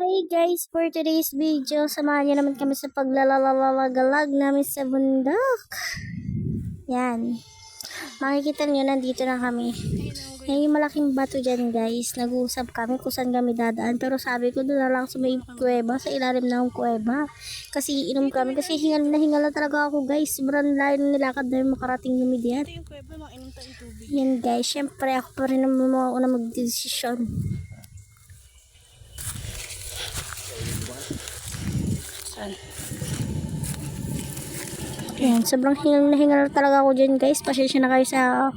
Hey guys, for today's video, samahan niyo naman kami sa paglalagalag namin sa bundok. Yan. Makikita niyo, nandito na kami. May malaking bato dyan guys. Nag-uusap kami kung saan kami dadaan. Pero sabi ko doon na lang sa may kuweba, sa ilalim ng kuweba. Kasi inom kami. Kasi hingal na talaga ako guys. Sobrang layo ng nilakad na yung makarating kami diyan. Yan guys, syempre ako pa rin ang una mag-desisyon. Ayan, sobrang hingal talaga ako dyan guys. Pasensya na kayo sa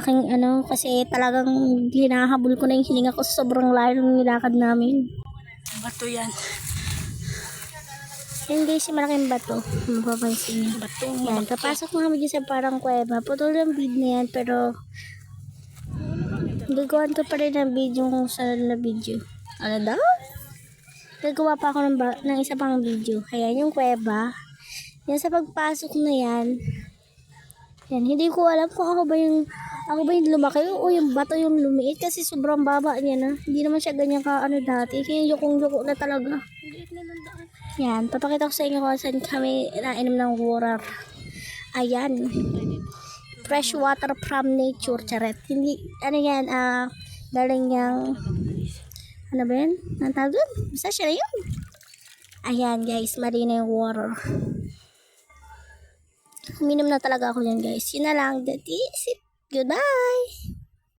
aking kasi talagang hinahabol ko na yung hininga ko sa sobrang layo ng nilakad namin. Bato yan. Yan guys, yung malaking bato. Mapapansin nyo. Bato. Yan, kapasok na kami dyan sa parang kuweba. Putol yung bid na yan, pero gagawan ko pa rin ng video sa video. Ano daw? Gagawa pa ako ng isa pang video. Ayan yung kuweba. Yan sa pagpasok na yan. Yan, hindi ko alam kung ako ba yung lumaki o yung bato yung lumiit kasi sobrang baba niya na. Hindi naman siya ganyan ka dati. Kaya yukong-yuko na talaga. Yan, papakita ko sa inyo kung saan kami nainom ng water. Ayan. Fresh water from nature, charet. Hindi, yan, galing yung, ano ba yan? Ang tawag doon? Basta siya na yun. Ayan guys, marina yung water. Uminom na talaga ako yan guys. Yun na lang. That is it. Goodbye!